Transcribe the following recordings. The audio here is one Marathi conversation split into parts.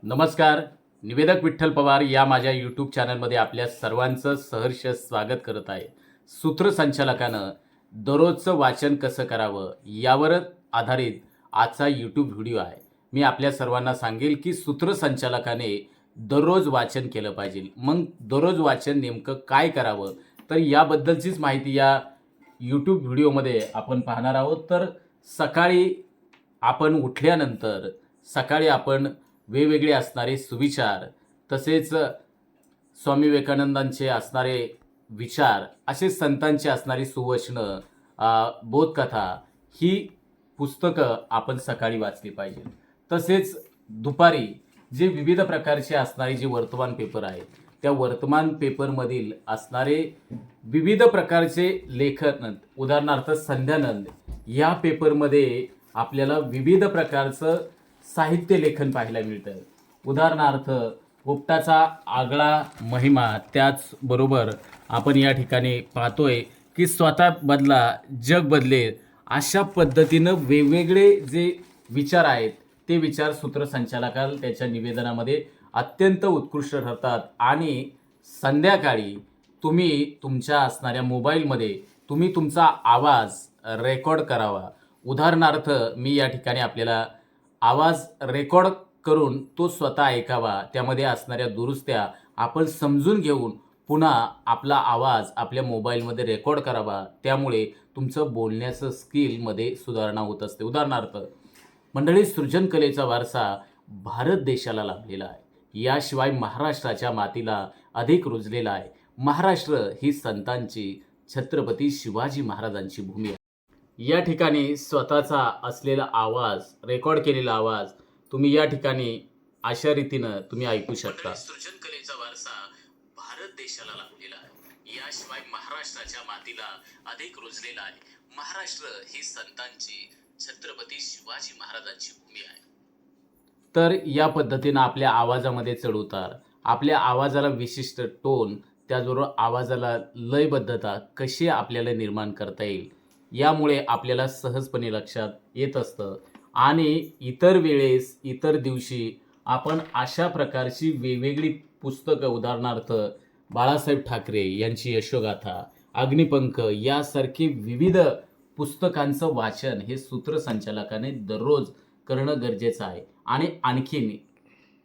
नमस्कार. निवेदक विठ्ठल पवार या माझ्या यूट्यूब चॅनलमध्ये आपल्या सर्वांचं सहर्ष स्वागत करत आहे. सूत्रसंचालकानं दररोजचं वाचन कसं करावं यावर आधारित आजचा यूट्यूब व्हिडिओ आहे. मी आपल्या सर्वांना सांगेल की सूत्रसंचालकाने दररोज वाचन केलं पाहिजे. मग दररोज वाचन नेमकं काय करावं, तर याबद्दलचीच माहिती या यूट्यूब व्हिडिओमध्ये आपण पाहणार आहोत. तर सकाळी आपण उठल्यानंतर सकाळी आपण वेगवेगळे असणारे सुविचार, तसेच स्वामी विवेकानंदांचे असणारे विचार, असे संतांची असणारी सुवचनं, बोधकथा, ही पुस्तकं आपण सकाळी वाचली पाहिजे. तसेच दुपारी जे विविध प्रकारचे असणारे जे वर्तमान पेपर आहेत, त्या वर्तमान पेपरमधील असणारे विविध प्रकारचे लेखन, उदाहरणार्थ संध्यानंद या पेपरमध्ये आपल्याला विविध प्रकारचं साहित्य लेखन पाहायला मिळतं. उदाहरणार्थ पोपटाचा आगळा महिमा, त्याचबरोबर आपण या ठिकाणी पाहतोय की स्वतः बदला जग बदलेल, अशा पद्धतीनं वेगवेगळे जे विचार आहेत ते विचार सूत्रसंचालकाला त्याच्या निवेदनामध्ये अत्यंत उत्कृष्ट ठरतात. आणि संध्याकाळी तुम्ही तुमच्या असणाऱ्या मोबाईलमध्ये तुम्ही तुमचा आवाज रेकॉर्ड करावा. उदाहरणार्थ मी या ठिकाणी आपल्याला आवाज रेकॉर्ड करून तो स्वतः ऐकावा. त्यामध्ये असणाऱ्या दुरुस्त्या आपण समजून घेऊन पुन्हा आपला आवाज आपल्या मोबाईलमध्ये रेकॉर्ड करावा. त्यामुळे तुमचं बोलण्याचं स्किलमध्ये सुधारणा होत असते. उदाहरणार्थ मंडळी, सृजनकलेचा वारसा भारत देशाला लाभलेला आहे. याशिवाय महाराष्ट्राच्या मातीला अधिक रुजलेला आहे. महाराष्ट्र ही संतांची, छत्रपती शिवाजी महाराजांची भूमी आहे. या ठिकाणी स्वतःचा असलेला आवाज, रेकॉर्ड केलेला आवाज तुम्ही या ठिकाणी अशा रीतीनं तुम्ही ऐकू शकता. सृजनकलेचा वारसा भारत देशाला लाभलेला आहे. याशिवाय महाराष्ट्राच्या मातीला अधिक रुजलेला आहे. महाराष्ट्र ही संतांची, छत्रपती शिवाजी महाराजांची भूमी आहे. तर या पद्धतीनं आपल्या आवाजामध्ये चढउतार, आपल्या आवाजाला विशिष्ट टोन, त्याचबरोबर आवाजाला लयबद्धता कशी आपल्याला निर्माण करता येईल, यामुळे आपल्याला सहजपणे लक्षात येत असतं. आणि इतर वेळेस, इतर दिवशी आपण अशा प्रकारची वेगवेगळी पुस्तकं, उदाहरणार्थ बाळासाहेब ठाकरे यांची यशोगाथा, अग्निपंख यासारखी विविध पुस्तकांचं वाचन हे सूत्रसंचालकाने दररोज करणं गरजेचं आहे. आणि आणखीन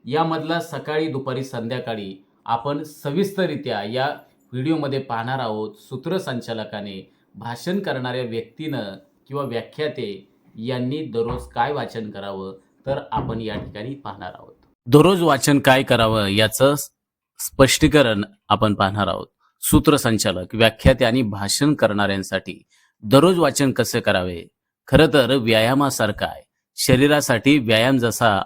यामधला सकाळी, दुपारी, संध्याकाळी आपण सविस्तररित्या या व्हिडिओमध्ये पाहणार आहोत. सूत्रसंचालकाने भाषण करणाऱ्या व्यक्तीनं किंवा व्याख्याते यांनी दररोज काय वाचन करावं, तर आपण या ठिकाणी पाहणार आहोत. दररोज वाचन काय करावं याचं स्पष्टीकरण आपण पाहणार आहोत. सूत्रसंचालक, व्याख्याते आणि भाषण करणाऱ्यांसाठी दररोज वाचन कसे करावे? खरं तर व्यायामासारखं आहे. शरीरासाठी व्यायाम जसा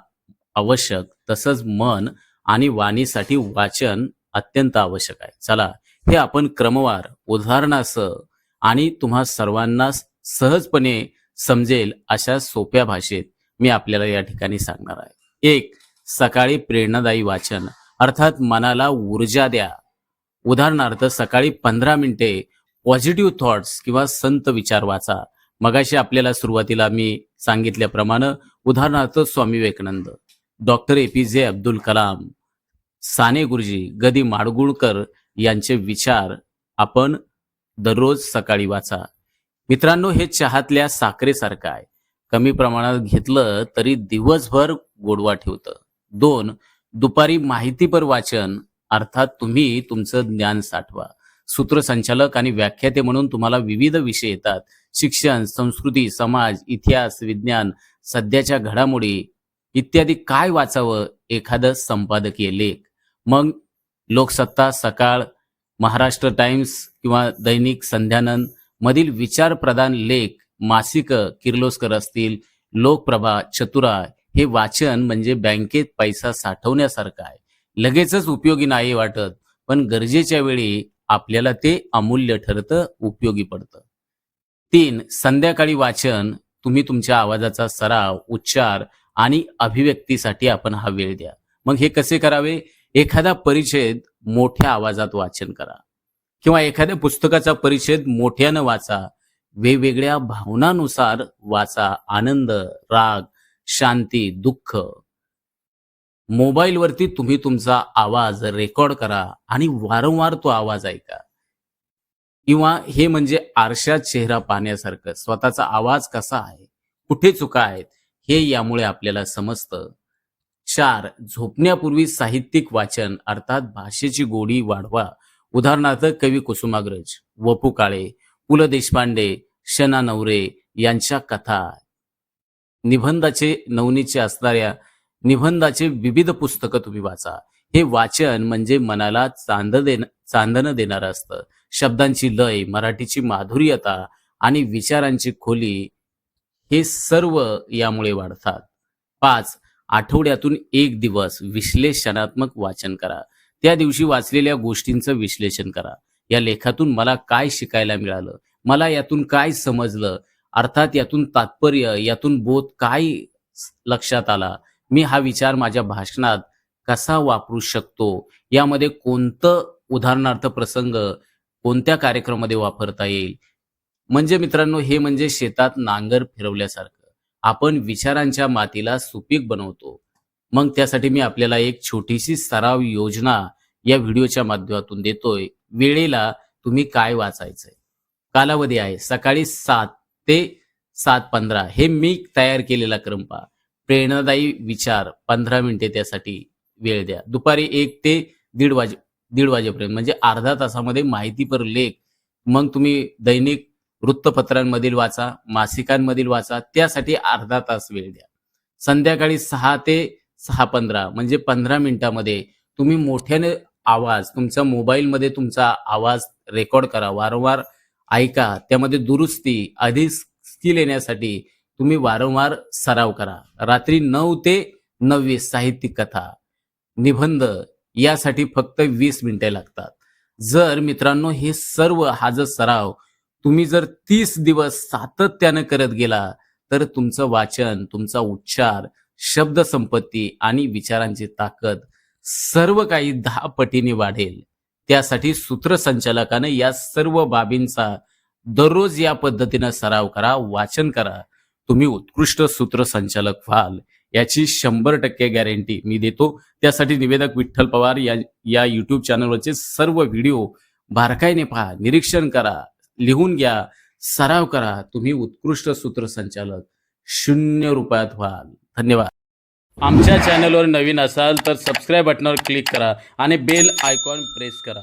आवश्यक, तसंच मन आणि वाणीसाठी वाचन अत्यंत आवश्यक आहे. चला, हे आपण क्रमवार उदाहरणासह आणि तुम्हा सर्वांना सहजपणे समजेल अशा सोप्या भाषेत मी आपल्याला या ठिकाणी सांगणार आहे. 1. सकाळी प्रेरणादायी वाचन, अर्थात मनाला ऊर्जा द्या. उदाहरणार्थ सकाळी 15 मिनिटे पॉझिटिव्ह थॉट्स किंवा संत विचार वाचा. मगाशी आपल्याला सुरुवातीला मी सांगितल्याप्रमाणे उदाहरणार्थ स्वामी विवेकानंद, डॉक्टर APJ अब्दुल कलाम, साने गुरुजी, गदी माडगुळकर यांचे विचार आपण दररोज सकाळी वाचा. मित्रांनो, हे चहातल्या साखरेसारखं आहे. कमी प्रमाणात घेतलं तरी दिवसभर गोडवा ठेवतं. 2. दुपारी माहितीपर वाचन, अर्थात तुम्ही तुमचं ज्ञान साठवा. सूत्रसंचालक आणि व्याख्याते म्हणून तुम्हाला विविध विषय येतात. शिक्षण, संस्कृती, समाज, इतिहास, विज्ञान, सध्याच्या घडामोडी इत्यादी. काय वाचावं? एखादं संपादकीय लेख, मग लोकसत्ता, सकाळ, महाराष्ट्र टाइम्स किंवा दैनिक संध्यानंद मधील विचारप्रधान लेख, मासिक किर्लोस्कर असतील, लोकप्रभा, चतुरा. हे वाचन म्हणजे बँकेत पैसा साठवण्यासारखं आहे. लगेचच उपयोगी नाही वाटत, पण गरजेच्या वेळी आपल्याला ते अमूल्य ठरतं, उपयोगी पडतं. 3. संध्याकाळी वाचन, तुम्ही तुमच्या आवाजाचा सराव, उच्चार आणि अभिव्यक्तीसाठी आपण हा वेळ द्या. मग हे कसे करावे? एखादा परिच्छेद मोठ्या आवाजात वाचन करा किंवा एखाद्या पुस्तकाचा परिच्छेद मोठ्यानं वाचा. वेगवेगळ्या भावनांनुसार वाचा. आनंद, राग, शांती, दुःख, मोबाईलवरती तुम्ही तुमचा आवाज रेकॉर्ड करा आणि वारंवार तो आवाज ऐका. किंवा हे म्हणजे आरशात चेहरा पाहण्यासारखं स्वतःचा आवाज कसा आहे, कुठे चुका आहेत, हे यामुळे आपल्याला समजतं. 4. झोपण्यापूर्वी साहित्यिक वाचन अर्थात भाषेची गोडी वाढवा. उदाहरणार्थ कवी कुसुमाग्रज, वपू काळे, पु. ल. देशपांडे, शना नवरे यांच्या कथा, निबंधाचे नवनीचे असणाऱ्या निबंधाचे विविध पुस्तकं तुम्ही वाचा. हे वाचन म्हणजे मनाला चांदणं देणारं असतं. शब्दांची लय, मराठीची माधुर्यता आणि विचारांची खोली हे सर्व यामुळे वाढतात. 5. आठवड्यातून 1 दिवस विश्लेषणात्मक वाचन करा. त्या दिवशी वाचलेल्या गोष्टींचं विश्लेषण करा. या लेखातून मला काय शिकायला मिळालं? मला यातून काय समजलं? अर्थात यातून तात्पर्य, यातून बोध काय लक्षात आला? मी हा विचार माझ्या भाषणात कसा वापरू शकतो? यामध्ये कोणतं उदाहरणार्थ प्रसंग कोणत्या कार्यक्रमामध्ये वापरता येईल? म्हणजे मित्रांनो, हे म्हणजे शेतात नांगर फिरवल्यासारखं. आपण विचारांच्या मातीला सुपीक बनवतो. मग त्यासाठी मी आपल्याला एक छोटीशी सराव योजना या व्हिडिओच्या माध्यमातून देतोय. वेळेला तुम्ही काय वाचायचंय? कालावधी आहे सकाळी 7 ते 7:15 हे मी तयार केलेला क्रम पहा. प्रेरणादायी विचार 15 मिनिटे त्यासाठी वेळ द्या. दुपारी 1 ते दीड वाजेपर्यंत म्हणजे अर्धा तासामध्ये माहितीपर लेख. मग तुम्ही दैनिक वृत्तपत्रांमधील वाचा, मासिकांमधील वाचा. त्यासाठी अर्धा तास वेळ द्या. संध्याकाळी 6 ते 6:15 म्हणजे 15 मिनिटामध्ये तुम्ही मोठ्याने आवाज तुमच्या मोबाईलमध्ये तुमचा आवाज रेकॉर्ड करा. वारंवार ऐका. त्यामध्ये दुरुस्ती, अधिक स्किल येण्यासाठी तुम्ही वारंवार सराव करा. रात्री 9 ते 9:20 साहित्यिक कथा, निबंध यासाठी फक्त 20 मिनिटे लागतात. जर मित्रांनो हे सर्व हा जर सराव तुम्ही जर 30 दिवस सातत्यानं करत गेला, तर तुमचं वाचन, तुमचा उच्चार, शब्दसंपत्ती आणि विचारांची ताकद सर्व काही 10 पटीने वाढेल. त्यासाठी सूत्रसंचालकानं या सर्व बाबींचा दररोज या पद्धतीनं सराव करा, वाचन करा. तुम्ही उत्कृष्ट सूत्रसंचालक व्हाल याची 100% गॅरंटी मी देतो. त्यासाठी निवेदक विठ्ठल पवार या YouTube चॅनलवरचे सर्व व्हिडिओ बारकाईने पहा, निरीक्षण करा, लिहून घ्या, सराव करा. तुम्ही उत्कृष्ट सूत्रसंचालक 0 रुपयात व्हाल. धन्यवाद. आमच्या चॅनलवर नवीन असाल तर सबस्क्राईब बटनावर क्लिक करा आणि बेल आयकॉन प्रेस करा.